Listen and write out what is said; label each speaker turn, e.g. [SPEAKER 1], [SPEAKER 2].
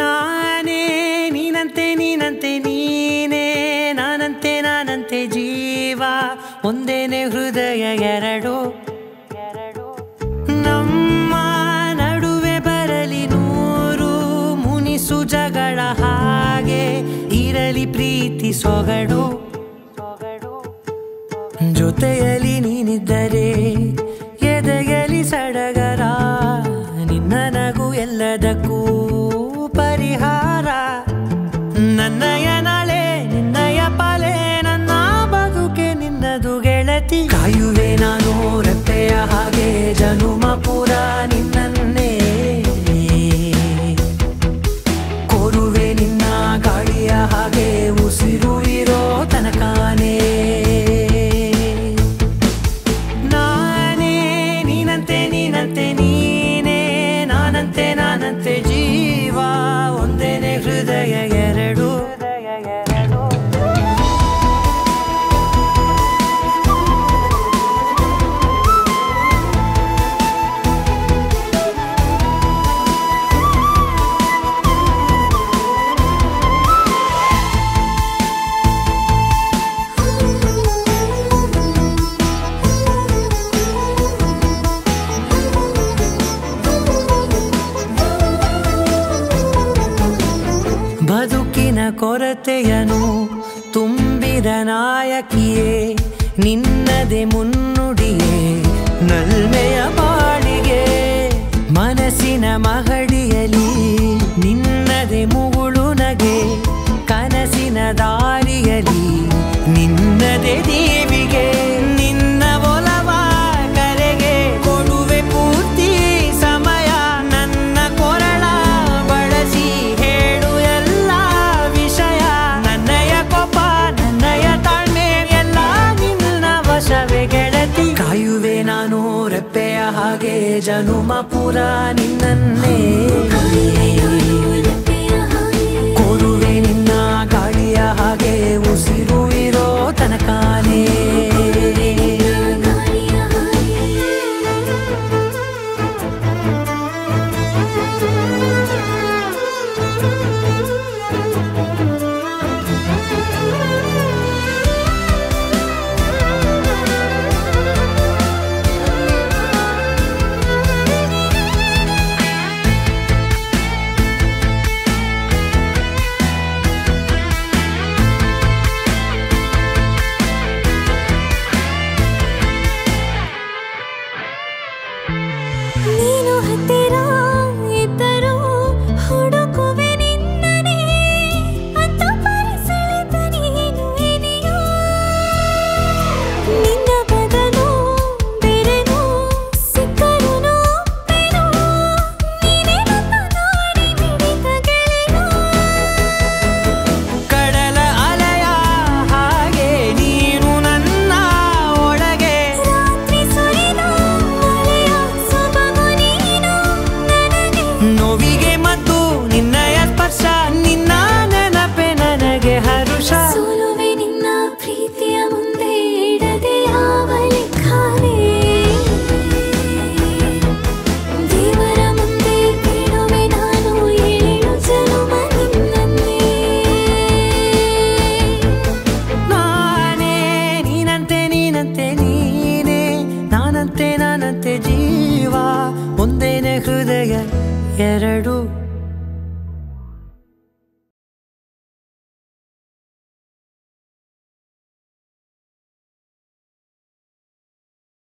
[SPEAKER 1] ನಾನೇ ನೀನಂತೆ ನೀನಂತೆ ನೀನೇ ನಾನಂತೆ ನಾನಂತೆ ಜೀವ ಒಂದೇನೆ ಹೃದಯ ಎರಡು ನಮ್ಮ ನಡುವೆ ಬರಲಿ ನೂರು ಮುನಿಸು ಜಗಳ ಹಾಗೆ ಇರಲಿ ಪ್ರೀತಿ ಸೊಗಡು ಜೊತೆಯಲ್ಲಿ ನೀನಿದ್ದರೆ ಎದೆಯಲಿ ಸಡಗರ ನಿನ್ನ ನಗು ಎಲ್ಲದಕ್ಕೂ ಪರಿಹಾರ ನನ್ನಯ ನಾಳೆ ನಿನ್ನಯ ಪಾಲೆ ನನ್ನ ಬದುಕೆ ನಿನ್ನದು ಗೆಳತಿ ಕಾಯುವೆ ನಾನು ರೆಪ್ಪೆಯ ಹಾಗೆ ಜನುಮ ಪೂರ ನಿನ್ನನ್ನೇ ಕೋರುವೆ ನಿನ್ನ ಗಾಳಿಯ ಹಾಗೆ ಉಸಿರು ಇರೋ ತನಕಾನೇ ನಾನೇ ನೀನಂತೆ ನೀನಂತೆ ನೀನೇ ನಾನಂತೆ ನಾನಂತೆ ಜೀವ ಒಂದೇನೆ ಹೃದಯ ಎರಡು ಬದುಕಿನ ಕೊರತೆಯನು ತುಂಬಿದ ನಾಯಕಿಯೇ ನಿನ್ನದೆ ಮುನ್ನುಡಿಯೇ ನಲ್ಮೆಯ ಬಾಳಿಗೆ ಮನಸ್ಸಿನ ಮಹಡಿಯಲಿ ನಿನ್ನದೆ ಮುಗುಳು ನಗೆ ಕನಸಿನ ದಾರಿಯಲಿ ನಿನ್ನದೆ ದೇವಿಗೆ ನಿನ್ನ ಒಲವ ಕರೆಗೆ ಕೊಡುವೆ ಪೂರ್ತಿ ಸಮಯ ನನ್ನ ಕೊರಳ ಬಳಸಿ ಹೇಳು ಎಲ್ಲ ವಿಷಯ ನನ್ನಯ ಕೋಪ ನನ್ನಯ ತಾಳ್ಮೆ ಎಲ್ಲ ನಿನ್ನ ವಶವೇ ಗೆಳತಿ ಕಾಯುವೆ ನಾನು ರೆಪ್ಪೆಯ ಹಾಗೆ ಜನುಮ ಪುರ ನಿನ್ನನ್ನೇ ಕೋರುವೆ ನಿನ್ನ ಗಾಳಿಯ ಹಾಗೆ ಉಸಿರು ಇರೋ ತನಕಾನೇ
[SPEAKER 2] ನೀನು ಹತ್ತಿರ ಇದ್ದರೂ ಹುಡುಕುವೆ ನಿನ್ನನೇ ಅಂತ ಪರಿಸೆಳೆದ ನೀನು ಇದೆಯೋ ನಿನ್ನ ಬದಲು ಬೇರೆನೋ ಸಿಕ್ಕರೂ ನೋಪೆನೋ ನೀನೇ ನನ್ನ ನಾಡಿ ಮಿಡಿತ ಗೆಳೆಯೋ
[SPEAKER 1] ಕಡಲ ಅಲೆಯ ಹಾಗೆ ನೀನು ನನ್ನ ಒಳಗೆ
[SPEAKER 2] ರಾತ್ರಿ ಸುರಿದ ಮಳೆಯ ಸೊಬಗು ನೀನು ನನಗೆ
[SPEAKER 1] ನೋವಿಗೆ ಮತ್ತು ನಿನ್ನಯ ಸ್ಪರ್ಶ ನಿನ್ನ ನೆನಪೆ ನನಗೆ ಹರುಷ
[SPEAKER 2] ಸೋಲುವೆ ನಿನ್ನ ಪ್ರೀತಿಯ ಮುಂದೆ ಇಡದೆ ಯಾವ ಲೆಕ್ಕನೇ ದೇವರ ಮುಂದೆ ಕೇಳುವೆ ನಾನು ಏಳು ಜನುಮ ನಿನ್ನನ್ನೇ
[SPEAKER 1] ನಾನೇ ನೀನಂತೆ ನೀನಂತೆ ನೀನೇ ನಾನಂತೆ ನಾನಂತೆ ಜೀವ ಒಂದೇನೆ ಹೃದಯ ಎರಡು